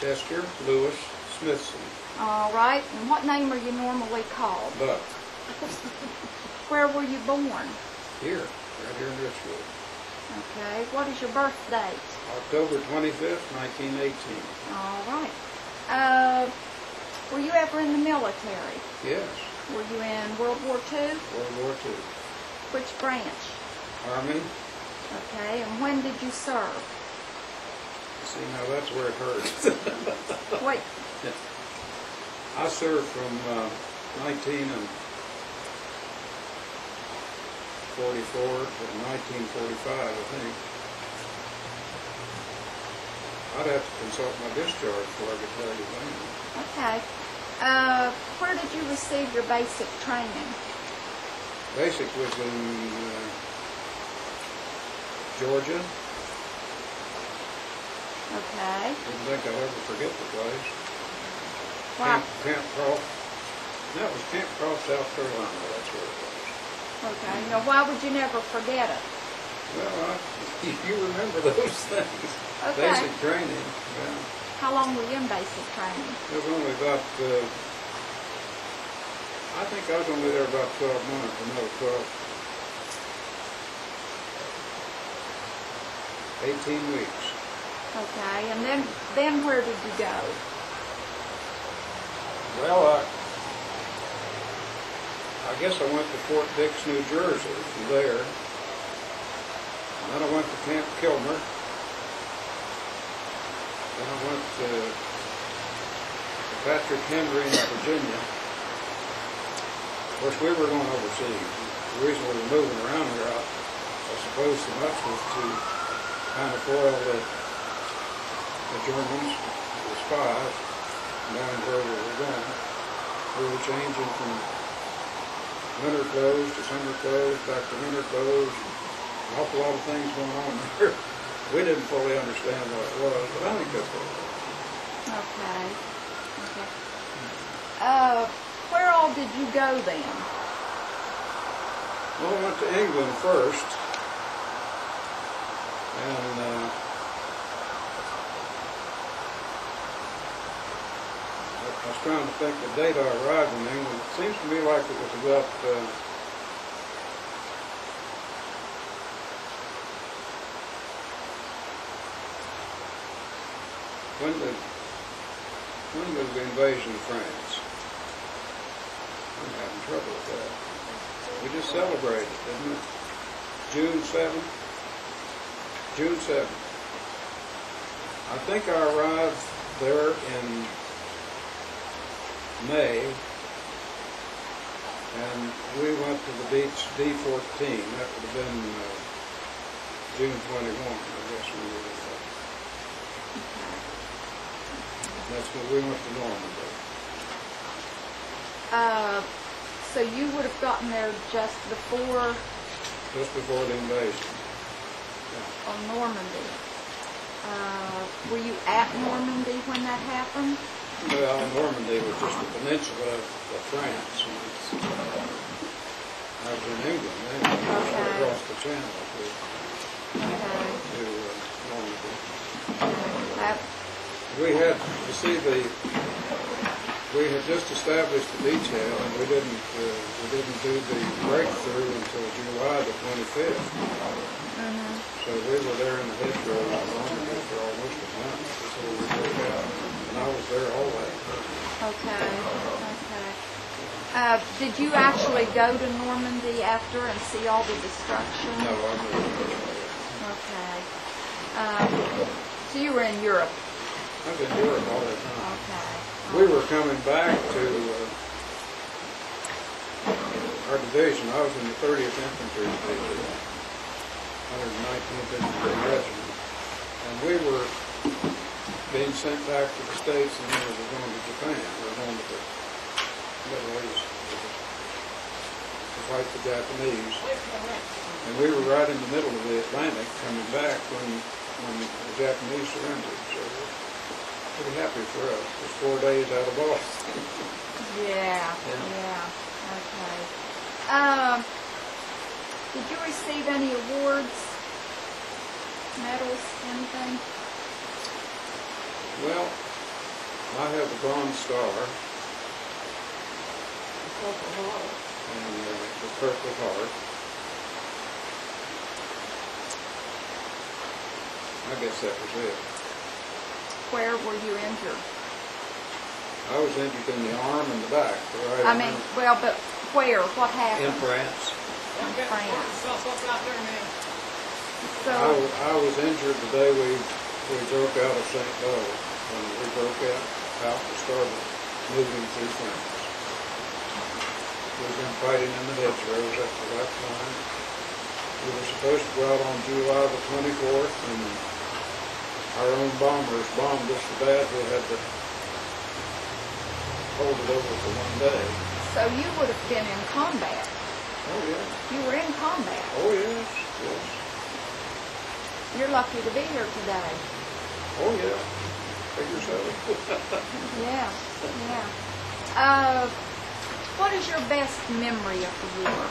Chester Lewis Smithson. All right. And what name are you normally called? Buck. Where were you born? Here, right here in Richwood. Okay. What is your birth date? October 25th, 1918. All right. Were you ever in the military? Yes. Were you in World War II? World War II. Which branch? Army. Okay. And when did you serve? See, now that's where it hurts. Wait. I served from 1944 to 1945, I think. I'd have to consult my discharge before I could tell you when. Okay. Where did you receive your basic training? Basic was in Georgia. Okay. Didn't think I'd ever forget the place. Wow. Camp Cross. That was Camp Cross, South Carolina. That's where it was. Okay. Now, why would you never forget it? Well, you remember those things. Okay. Basic training. Yeah. How long were you in basic training? It was only about, I think I was only there about 12 months, or no, 18 weeks. Okay, and then where did you go? Well, I guess I went to Fort Dix, New Jersey from there. And then I went to Camp Kilmer. Then I went to Patrick Henry in Virginia. Of course, we were going overseas. The reason we were moving around here, I suppose, so much was to kind of foil the Germans, the spies, down where we were going. We were changing from winter clothes to summer clothes, back to winter clothes. An awful lot of things going on there. We didn't fully understand what it was, but I think that's what it was. Okay. Where all did you go then? Well, I went to England first, and I was trying to think the date I arrived in England. It seems to me like it was about when was the invasion of France? I'm having trouble with that. We just celebrated, didn't it? June 7th? June 7th. I think I arrived there in May, and we went to the beach D14. That would have been June 21, I guess we were there. That's when we went to Normandy. So you would have gotten there just before? Just before the invasion. Yeah. On Normandy. Were you at Normandy when that happened? Well, Normandy was just a peninsula of France. I was in England then, across the channel to Normandy. We had, you see, we had just established the detail, and we didn't do the breakthrough until July the 25th. So we were there in the hedgerow in Normandy for almost a month before we broke out, and I was there all that time. Okay. Did you actually go to Normandy after and see all the destruction? No, I moved. Okay. So you were in Europe? I've been in Europe all the time. Okay. We were coming back to our division. I was in the 30th Infantry Division, 119th Infantry Regiment, and we were being sent back to the States, and then we were going to Japan. We were going to the Middle East to fight the Japanese. And we were right in the middle of the Atlantic coming back when the Japanese surrendered. So pretty happy for us. It was 4 days out of Boston. Yeah. Okay. Did you receive any awards, medals, anything? Well, I have the Bronze Star Purple Heart. and the Purple Heart. I guess that was it. Where were you injured? I was injured in the arm and the back, right? I mean, well, but where? What happened? In France. In France. So, I was injured the day we broke out of St. Louis. When we broke out and started moving through France. We've been fighting in the hedgerows up to that time. We were supposed to go out on July the 24th, and our own bombers bombed us so bad we had to hold it over for one day. so you would have been in combat. Oh, yeah. You were in combat. Oh, yes, yes. You're lucky to be here today. Oh, yeah. Figure so. Yeah, yeah. What is your best memory of the war?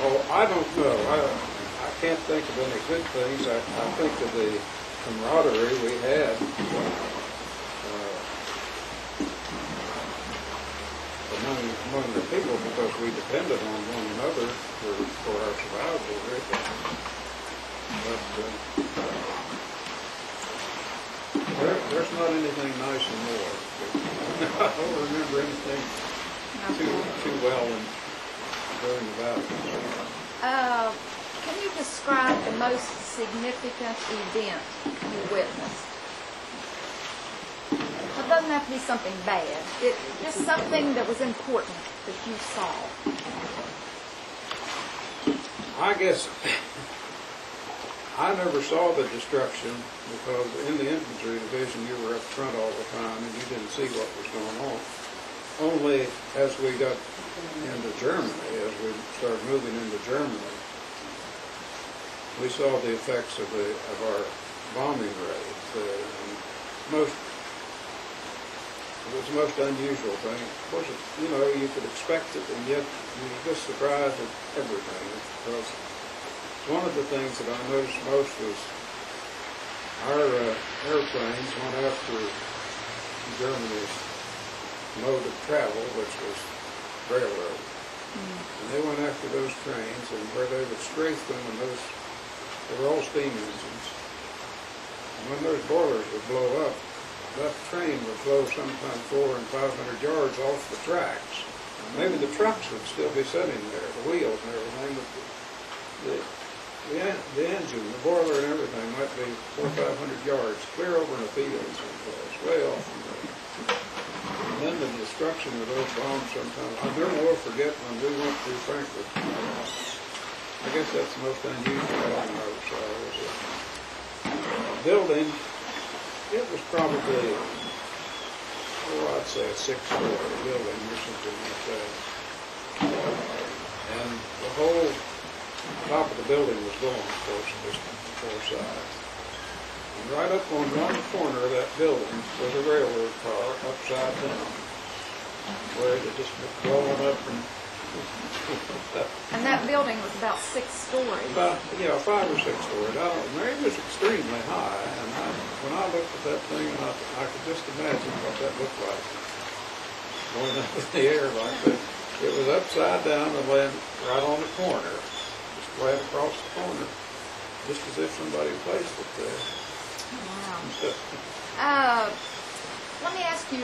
Oh, I don't know. I can't think of any good things. I think of the camaraderie we had among the people, because we depended on one another for our survival, really. But there's not anything nice in war. I don't remember anything too well during the battle. Can you describe the most significant event you witnessed? It doesn't have to be something bad. Just something that was important that you saw. I guess I never saw the destruction, because in the Infantry Division you were up front all the time and you didn't see what was going on. Only as we got into Germany, as we started moving into Germany, we saw the effects of our bombing raids. It was the most unusual thing. Of course, you could expect it, and yet you were just surprised at everything. Because one of the things that I noticed most was our airplanes went after Germany's mode of travel, which was railroad. And they went after those trains, and where they would strafe them, and they were all steam engines. And when those boilers would blow up, that train would flow sometimes 400 and 500 yards off the tracks. Maybe the trucks would still be sitting there, the wheels and everything, but the engine, the boiler and everything might be 400 or 500 yards clear over in a field someplace, way off from there. And then the destruction of those bombs sometimes, I'll never will forget when we went through Frankfurt. I guess that's the most unusual thing I ever saw. Was a building. It was probably, I'd say a 6-story building or something like that. And the whole top of the building was going, of course, just on the 4 sides. And right up on one corner of that building was a railroad car upside down, where it just blowing up and And that building was about 6 stories. About, 5 or 6 stories. I don't know. It was extremely high, and when I looked at that thing, I could just imagine what that looked like, going up in the air like that. It was upside down and laying right on the corner, just right across the corner, just as if somebody placed it there. Wow. Let me ask you,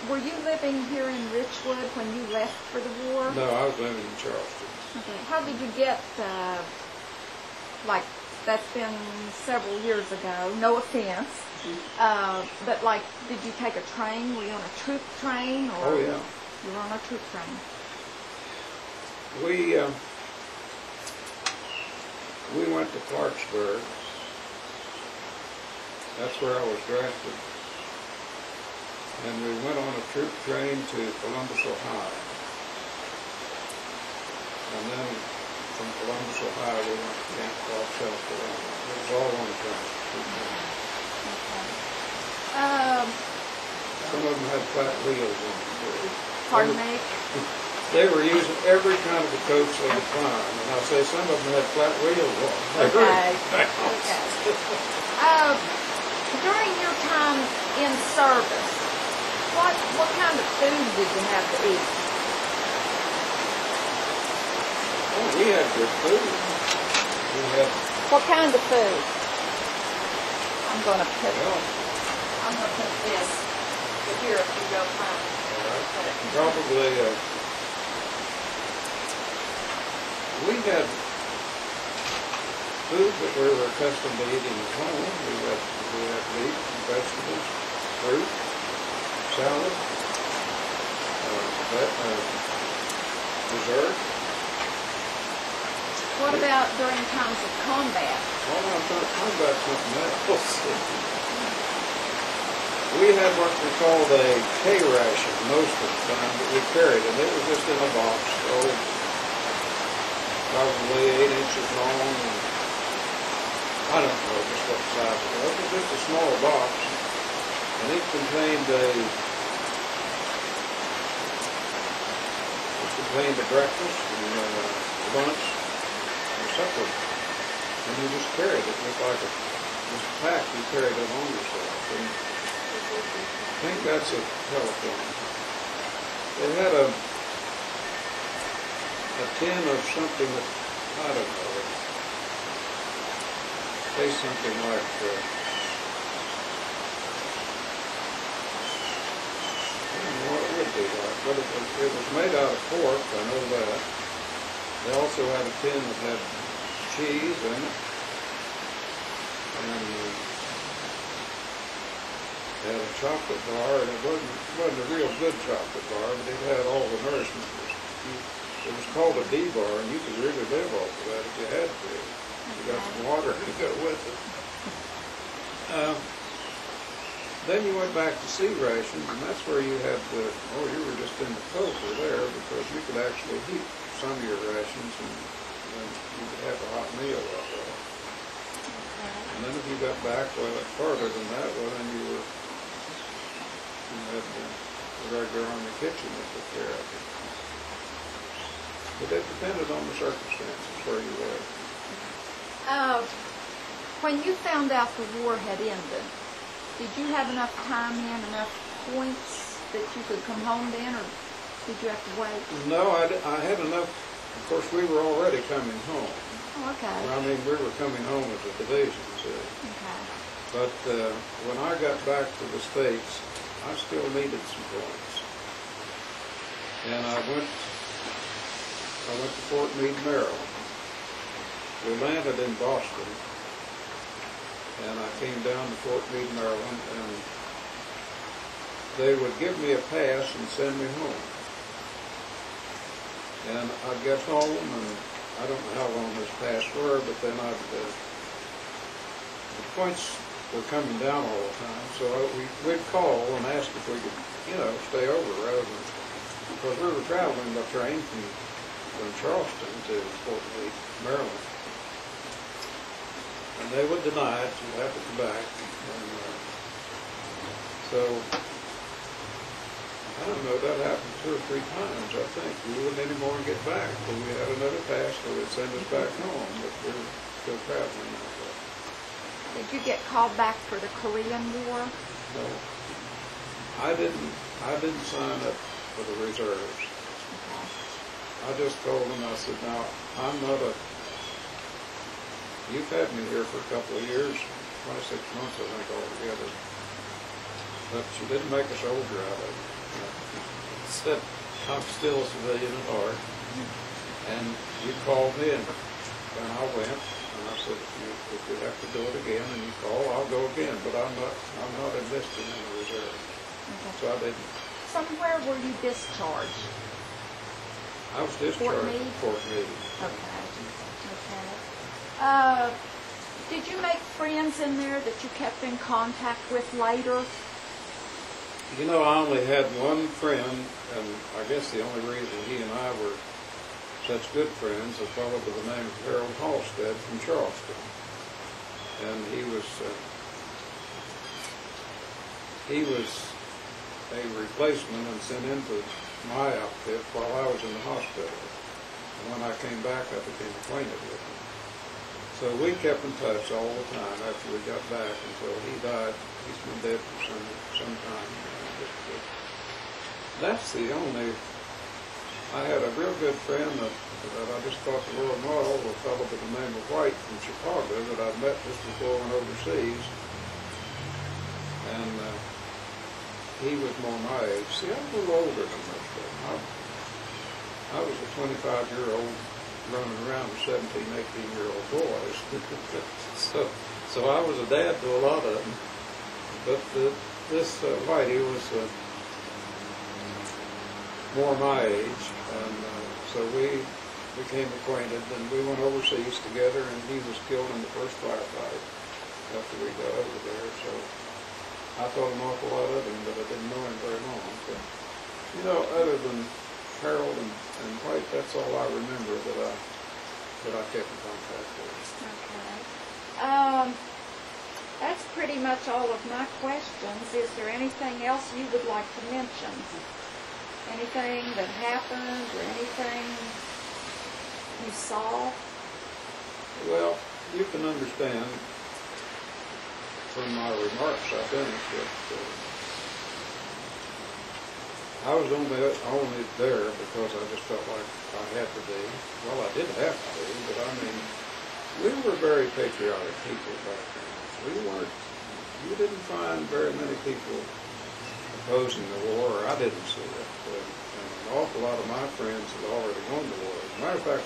were you living here in Richwood when you left for the war? No, I was living in Charleston. Okay. How did you get, that's been several years ago, no offense, but did you take a train? Were you on a troop train? Or Oh, yeah. You were on a troop train. We went to Clarksburg. That's where I was drafted. And we went on a troop train to Columbus, Ohio. And then from Columbus, Ohio, we went to Camp Clark, South Carolina. It was all on a train. Okay. Some of them had flat wheels on them. Pardon me? They were using every kind of a coach they could find, and I'll say some of them had flat wheels on. Okay. During your time in service, what kind of food did you have to eat? Oh, we had good food. We had. What kind of food? I'm gonna put this here if you don't mind. Probably, we had food that we were accustomed to eating at home. We had meat, vegetables, fruit, salad, dessert. What about during times of combat? Well, I'm trying to combat something else. We had what we called a K ration most of the time that we carried, and it was just in a box, probably 8 inches long, and I don't know just what size it was. It was just a small box, and it contained a breakfast and lunch and supper, and you just carried it just like a pack. You carried it on yourself. And I think that's a telephone. It had a tin of something that, I don't know, it tastes something like, I don't know what it would be like, but it was made out of pork, I know that. They also had a tin that had cheese in it, and had a chocolate bar, and it wasn't a real good chocolate bar, but it had all the nourishment. It was called a D-bar, and you could really live off of that if you had to. You got some water to go with it. Then you went back to C rations, and that's where you had you were just in the poker there, because you could actually heat some of your rations, and you could have a hot meal out of it. And then if you got back farther than that, well, then you had the regular army kitchen that took care of it. But it depended on the circumstances where you were. When you found out the war had ended, did you have enough time in, enough points that you could come home then, or did you have to wait? No, I had enough. Of course, we were already coming home. Oh, okay. I mean, we were coming home as a division, see. Okay. But when I got back to the States, I still needed some points. And I went to Fort Meade, Maryland. We landed in Boston, and I came down to Fort Meade, Maryland, and they would give me a pass and send me home. And I'd get home, and I don't know how long this pass were, but then the points were coming down all the time, so we'd call and ask if we could, stay over rather than, because we were traveling by train from Charleston to Fort Meade, Maryland. And they would deny it, you'd have to come back. And so, I don't know, that happened 2 or 3 times, I think. We wouldn't anymore get back, but we had another pass, so they'd send us back home, but we were still traveling like that. Did you get called back for the Korean War? No. I didn't sign up for the reserves. Okay. I just told them, I said, now, I'm not you've had me here for a couple of years, 26 months, I think, altogether. But you didn't make a soldier out of it. You said, I'm still a civilian at heart. And you called me, and I went, and I said, if you have to do it again, and you call, I'll go again. But I'm not enlisted in the reserve. Okay. So I didn't. Somewhere were you discharged? I was discharged from Fort Meade. Okay. Did you make friends in there that you kept in contact with later? I only had one friend, and I guess the only reason he and I were such good friends, a fellow by the name of Harold Halstead from Charleston. And he was a replacement and sent into my outfit while I was in the hospital. And when I came back, I became acquainted with him. So we kept in touch all the time after we got back until he died. He's been dead for some time. That's the only. I had a real good friend that I just thought the world model, a fellow by the name of White from Chicago that I'd met just before I went overseas. And he was more my age. See, I'm a little older than most of them. I was a 25-year-old running around with 17, 18-year-old boys. so I was a dad to a lot of them. But this Whitey was more my age, and so we became acquainted, and we went overseas together, and he was killed in the first firefight after we got over there. So I thought an awful lot of him, but I didn't know him very long. But, you know, other than Harold and White, that's all I remember that I kept in contact with. Okay. That's pretty much all of my questions. Is there anything else you would like to mention? Anything that happened or anything you saw? Well, you can understand from my remarks, I think, that I was only there because I just felt like I had to be. Well, I did have to be, but I mean, we were very patriotic people back then. You didn't find very many people opposing the war, or I didn't see it. And an awful lot of my friends had already gone to war. As a matter of fact,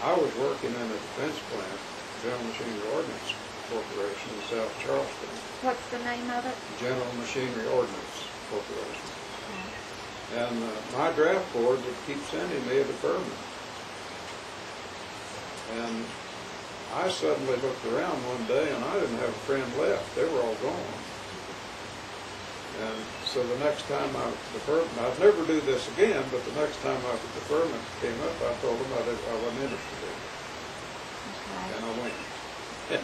I was working in a defense plant, General Machinery Ordnance Corporation in South Charleston. What's the name of it? General Machinery Ordnance Corporation. And my draft board would keep sending me a deferment. And I suddenly looked around one day and I didn't have a friend left. They were all gone. And so the next time I'd never do this again, but the next time the deferment came up, I told them I wasn't interested in it. Okay. And I went. Okay.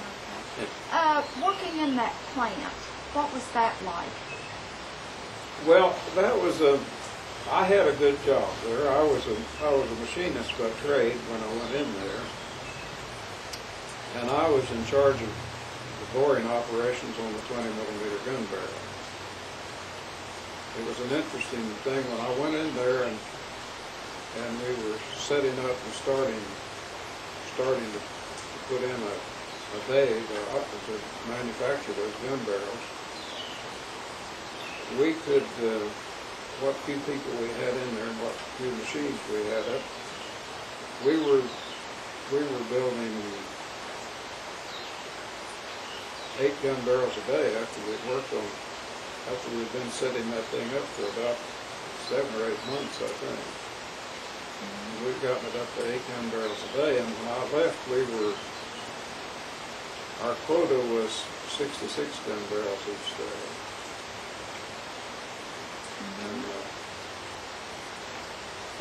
Working in that plant, what was that like? Well, that was I had a good job there. I was a machinist by trade when I went in there. And I was in charge of the boring operations on the 20-millimeter gun barrel. It was an interesting thing when I went in there and we were setting up and starting to put in a bay to manufacture those gun barrels. We could, what few people we had in there and what few machines we had up, we were building 8 gun barrels a day after we'd been setting that thing up for about 7 or 8 months, I think. And we've gotten it up to 8 gun barrels a day, and when I left, our quota was 66 gun barrels each day. And of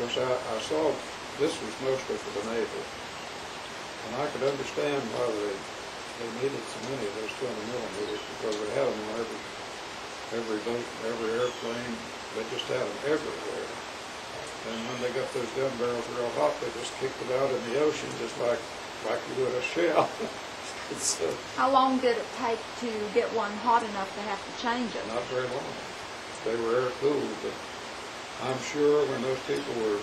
course, I saw this was mostly for the Navy, and I could understand why they needed so many of those 20 millimeters because they had them on every boat, every airplane. They just had them everywhere. And when they got those gun barrels real hot, they just kicked it out in the ocean just like you would a shell. How long did it take to get one hot enough to have to change it? Not very long. They were air cooled, but I'm sure when those people were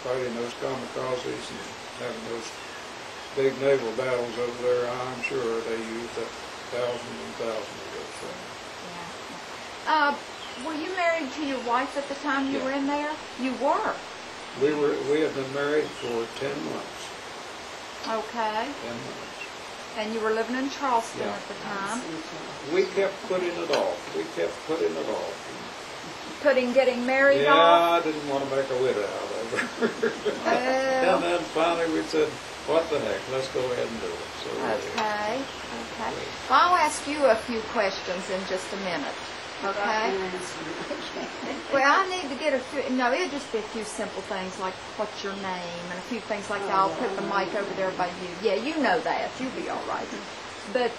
fighting those kamikazes and having those big naval battles over there, I'm sure they used up thousands and thousands of those things. Yeah. Were you married to your wife at the time you were in there? You were? We had been married for 10 months. Okay. 10 months. And you were living in Charleston at the time? We kept putting it off. Getting married off? Yeah, I didn't want to make a widow out of her. And then finally we said, what the heck, let's go ahead and do it. So okay. Well, I'll ask you a few questions in just a minute. Okay? Well, I need to get it'll just be a few simple things like what's your name and a few things like that. I'll put the mic over there by you. Yeah, you know that. You'll be all right. But,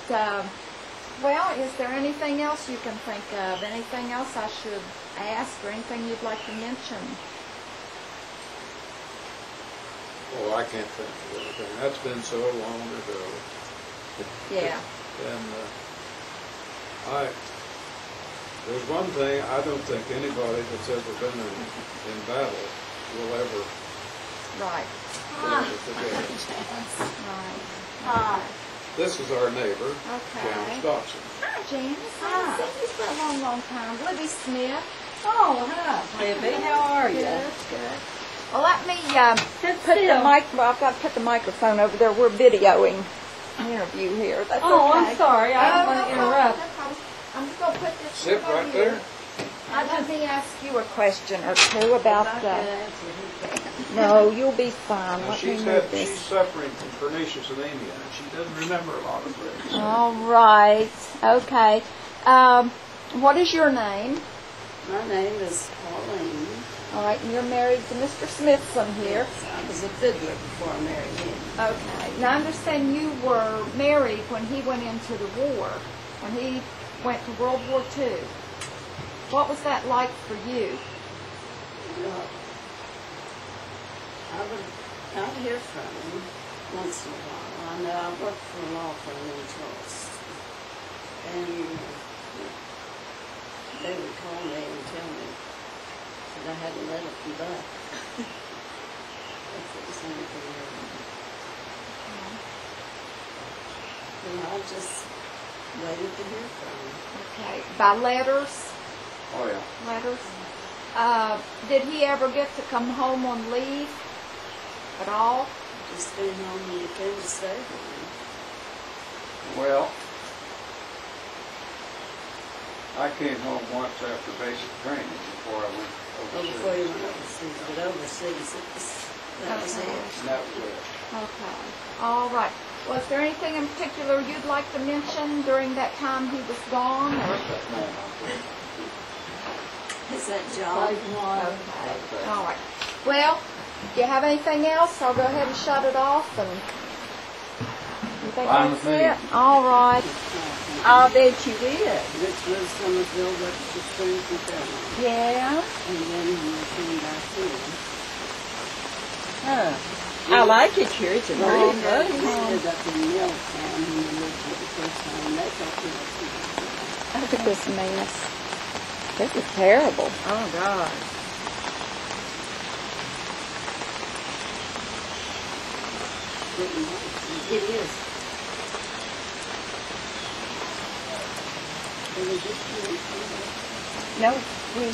well, is there anything else you can think of? Anything else I should ask or anything you'd like to mention? Oh, I can't think of everything. That's been so long ago. Yeah. And there's one thing, I don't think anybody that's ever been in battle will ever Right. forget it. Right. This is our neighbor, Okay. Janice Dobson. Hi, Janice. I haven't seen you for a long, long time. Libby Smith. Oh, hi, Libby. How are you? Good, good. Well, let me put the mic. Well, I've got to put the microphone over there. We're videoing an interview here. That's Oh, okay. I'm sorry. I don't want to interrupt. No problem. I'm just going to put this Sit over right here. there. Let me ask you a question or two about I the. can answer who can. No, you'll be fine. Now, Let me she's move this. suffering from pernicious anemia, and she doesn't remember a lot of things. All right. Okay. What is your name? My name is Pauline. All right, and you're married to Mr. Smithson here. I was a fiddler before I married him. Okay. Now, I understand you were married when he went into the war, when he went to World War II. What was that like for you? I'd hear from him once in a while. I know I worked for a law firm in Charleston. And they would call me and tell me that I had a letter from Buck. If it was anything wrong. And I just waited to hear from him. Okay. By letters? Oh, yeah. Letters? Did he ever get to come home on leave at all? Just stayed home when he came to stay with me. Well, I came home once after basic training before I went Oh, before you overseas. went overseas, but overseas, that was Okay. it. And that was it. Okay. All right. Well, is there anything in particular you'd like to mention during that time he was gone? Or? Is that John? Okay. All right. Well, do you have anything else? I'll go ahead and shut it off. And you think Fine that's with me. it? All right. I bet you did. Richwood, Somersville, Webster Springs, and Fairmont. Yeah. And then when we came back here. Huh. I like it here. It's a Well, pretty we place. ended up in Milltown when we lived here the first time. They thought we were too. Look at this mess. This is terrible. Oh, God. It is. It was just No, we